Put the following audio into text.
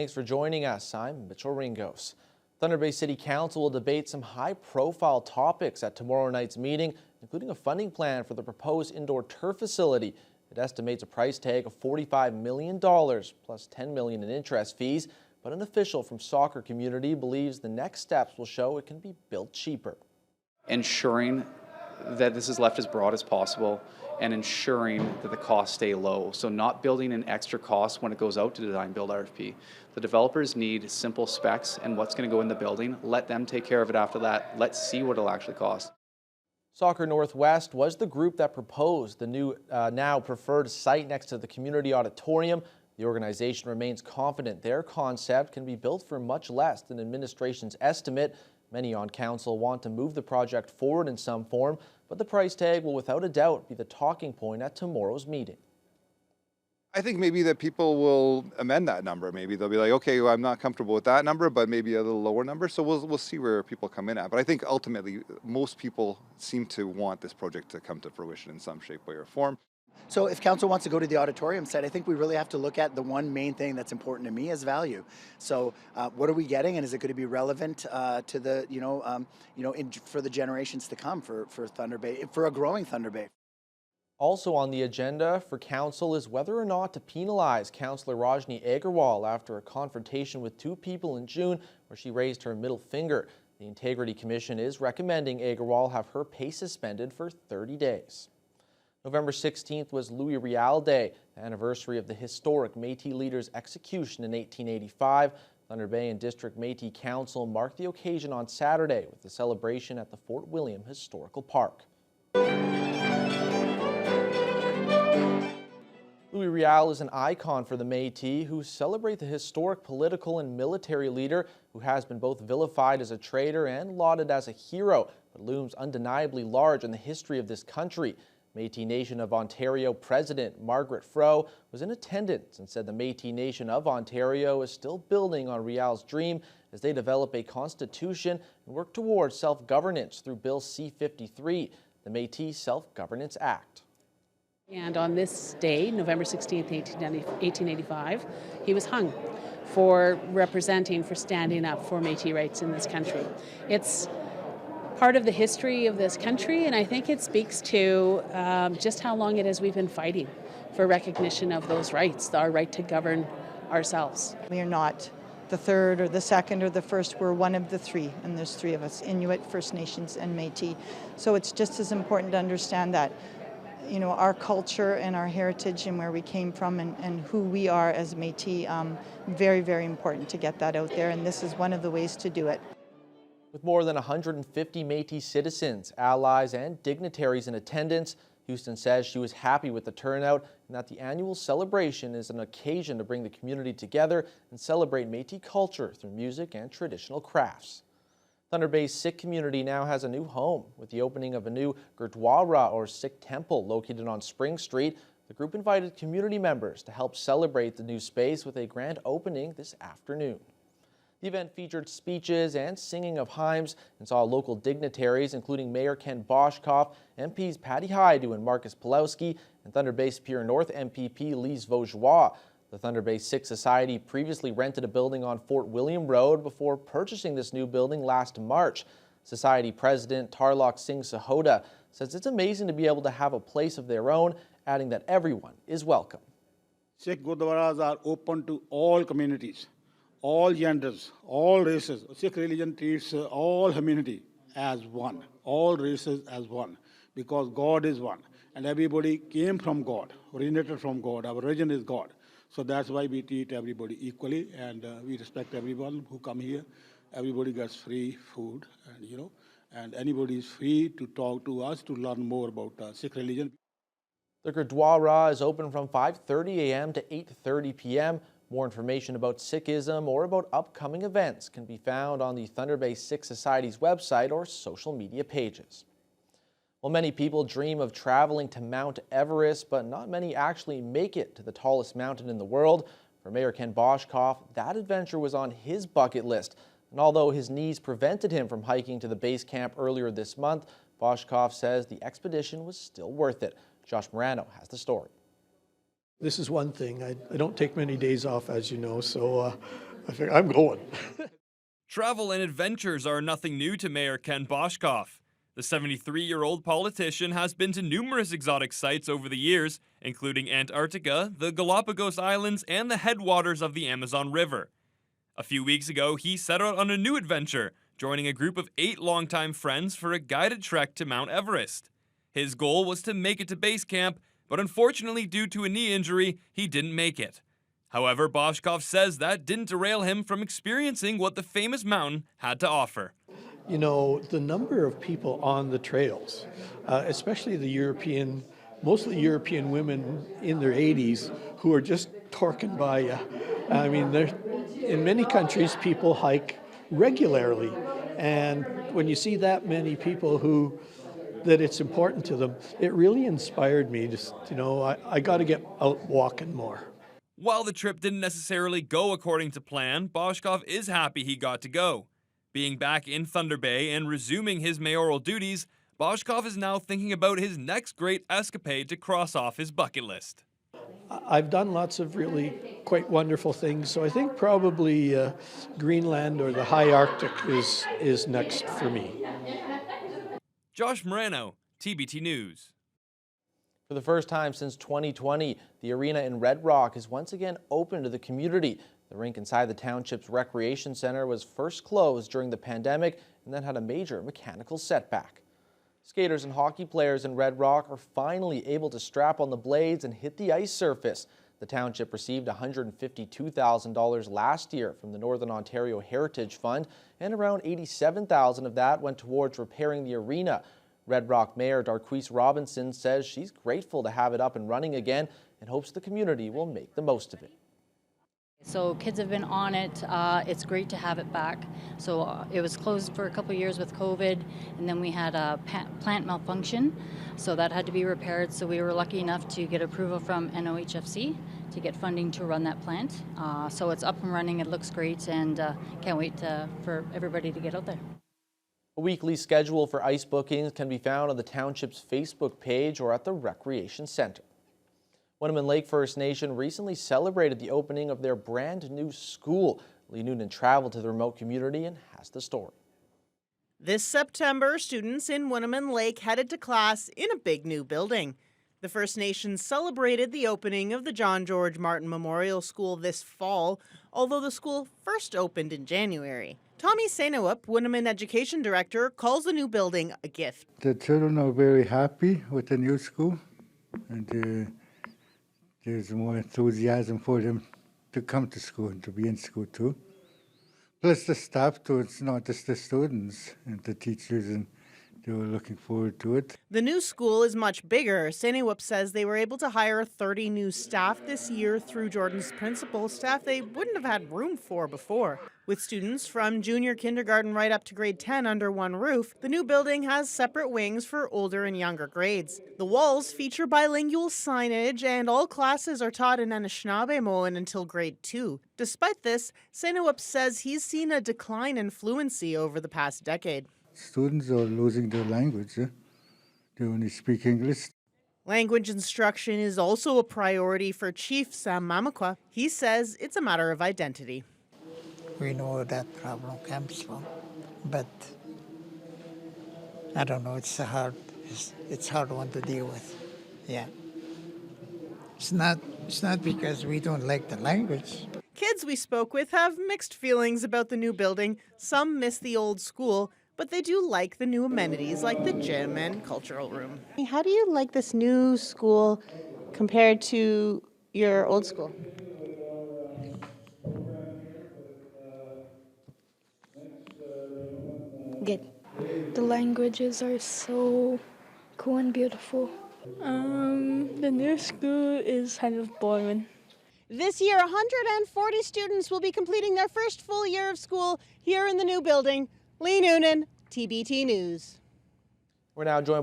thanks for joining us. I'm Mitchell Ringos. Thunder Bay City Council will debate some high-profile topics at tomorrow night's meeting, including a funding plan for the proposed indoor turf facility. It estimates a price tag of $45 million plus $10 million in interest fees, but an official from soccer community believes the next steps will show it can be built cheaper. Ensuring that this is left as broad as possible and ensuring that the costs stay low. So not building in extra costs when it goes out to design build RFP. The developers need simple specs and what's going to go in the building. Let them take care of it after that. Let's see what it'll actually cost. Soccer Northwest was the group that proposed the new now preferred site next to the community auditorium. The organization remains confident their concept can be built for much less than administration's estimate. Many on council want to move the project forward in some form, but the price tag will without a doubt be the talking point at tomorrow's meeting. I think maybe that people will amend that number. Maybe they'll be like, okay, well, I'm not comfortable with that number, but maybe a little lower number. So we'll see where people come in at. But I think ultimately, most people seem to want this project to come to fruition in some shape, way, or form. So if council wants to go to the auditorium site, I think we really have to look at the one main thing that's important to me is value. So what are we getting, and is it going to be relevant to the for the generations to come for Thunder Bay, for a growing Thunder Bay? Also on the agenda for council is whether or not to penalize Councillor Rajni Agarwal after a confrontation with two people in June where she raised her middle finger. The Integrity Commission is recommending Agarwal have her pay suspended for 30 days. November 16th was Louis Riel Day, the anniversary of the historic Métis leader's execution in 1885. Thunder Bay and District Métis Council marked the occasion on Saturday with a celebration at the Fort William Historical Park. Louis Riel is an icon for the Métis who celebrate the historic political and military leader who has been both vilified as a traitor and lauded as a hero, but looms undeniably large in the history of this country. Métis Nation of Ontario President Margaret Froh was in attendance and said the Métis Nation of Ontario is still building on Riel's dream as they develop a constitution and work towards self-governance through Bill C-53, the Métis Self-Governance Act. And on this day, November 16th, 1885, he was hung for standing up for Métis rights in this country. It's part of the history of this country, and I think it speaks to just how long it is we've been fighting for recognition of those rights, our right to govern ourselves. We are not the third or the second or the first, we're one of the three, and there's three of us, Inuit, First Nations, and Métis. So it's just as important to understand that, you know, our culture and our heritage and where we came from and who we are as Métis, very, very important to get that out there, and this is one of the ways to do it. With more than 150 Métis citizens, allies, and dignitaries in attendance, Houston says she was happy with the turnout and that the annual celebration is an occasion to bring the community together and celebrate Métis culture through music and traditional crafts. Thunder Bay's Sikh community now has a new home with the opening of a new Gurdwara or Sikh temple located on Spring Street. The group invited community members to help celebrate the new space with a grand opening this afternoon. The event featured speeches and singing of hymns and saw local dignitaries including Mayor Ken Boshkoff, MPs Patty Hajdu and Marcus Pulowski, and Thunder Bay Superior North MPP Lise Vaugeois. The Thunder Bay Sikh Society previously rented a building on Fort William Road before purchasing this new building last March. Society President Tarlok Singh Sahoda says it's amazing to be able to have a place of their own, adding that everyone is welcome. Sikh Gurdwaras are open to all communities, all genders, all races. Sikh religion treats all humanity as one, all races as one, because God is one. And everybody came from God, originated from God. Our religion is God. So that's why we treat everybody equally, and we respect everyone who come here. Everybody gets free food, and anybody is free to talk to us to learn more about Sikh religion. The Gurdwara is open from 5:30 a.m. to 8:30 p.m. More information about Sikhism or about upcoming events can be found on the Thunder Bay Sikh Society's website or social media pages. Well, many people dream of traveling to Mount Everest, but not many actually make it to the tallest mountain in the world. For Mayor Ken Boshkoff, that adventure was on his bucket list. And although his knees prevented him from hiking to the base camp earlier this month, Boshkoff says the expedition was still worth it. Josh Morano has the story. This is one thing. I don't take many days off, as you know, so I think I'm going. Travel and adventures are nothing new to Mayor Ken Boshkoff. The 73-year-old politician has been to numerous exotic sites over the years, including Antarctica, the Galapagos Islands, and the headwaters of the Amazon River. A few weeks ago, he set out on a new adventure, joining a group of 8 longtime friends for a guided trek to Mount Everest. His goal was to make it to base camp, but unfortunately due to a knee injury, he didn't make it. However, Boshkoff says that didn't derail him from experiencing what the famous mountain had to offer. You know, the number of people on the trails, especially the mostly European women in their 80s who are just torquing by you. I mean, in many countries, people hike regularly. And when you see that many people that it's important to them, it really inspired me. I got to get out walking more. While the trip didn't necessarily go according to plan, Boshkoff is happy he got to go. Being back in Thunder Bay and resuming his mayoral duties, Boshkoff is now thinking about his next great escapade to cross off his bucket list. I've done lots of really quite wonderful things, so I think probably Greenland or the high Arctic is next for me. Josh Morano, TBT News. For the first time since 2020, the arena in Red Rock is once again open to the community. The rink inside the township's recreation center was first closed during the pandemic and then had a major mechanical setback. Skaters and hockey players in Red Rock are finally able to strap on the blades and hit the ice surface. The township received $152,000 last year from the Northern Ontario Heritage Fund, and around $87,000 of that went towards repairing the arena. Red Rock Mayor Darquise Robinson says she's grateful to have it up and running again and hopes the community will make the most of it. So kids have been on it. It's great to have it back. So it was closed for a couple of years with COVID, and then we had a plant malfunction, so that had to be repaired. So we were lucky enough to get approval from NOHFC to get funding to run that plant. So it's up and running. It looks great, and can't wait for everybody to get out there. A weekly schedule for ice bookings can be found on the township's Facebook page or at the Recreation Center. Winneman Lake First Nation recently celebrated the opening of their brand new school. Lee Noonan traveled to the remote community and has the story. This September, students in Winneman Lake headed to class in a big new building. The First Nations celebrated the opening of the John George Martin Memorial School this fall, although the school first opened in January. Tommy Sainawup, Winneman Education Director, calls the new building a gift. The children are very happy with the new school, and there's more enthusiasm for them to come to school and to be in school too. Plus the staff too, it's not just the students and the teachers, and they were looking forward to it. The new school is much bigger. Sainawup says they were able to hire 30 new staff this year through Jordan's principal, staff they wouldn't have had room for before. With students from junior kindergarten right up to grade 10 under one roof, the new building has separate wings for older and younger grades. The walls feature bilingual signage, and all classes are taught in Anishinaabemowin until grade 2. Despite this, Sainawup says he's seen a decline in fluency over the past decade. Students are losing their language. They only speak English. Language instruction is also a priority for Chief Sam Mamakwa. He says it's a matter of identity. We know where that problem comes from, but I don't know, it's a hard one to deal with. Yeah. It's not because we don't like the language. Kids we spoke with have mixed feelings about the new building. Some miss the old school, but they do like the new amenities like the gym and cultural room. How do you like this new school compared to your old school? Good. The languages are so cool and beautiful. The new school is kind of boring. This year, 140 students will be completing their first full year of school here in the new building. Lee Noonan, TBT News. We're now joined by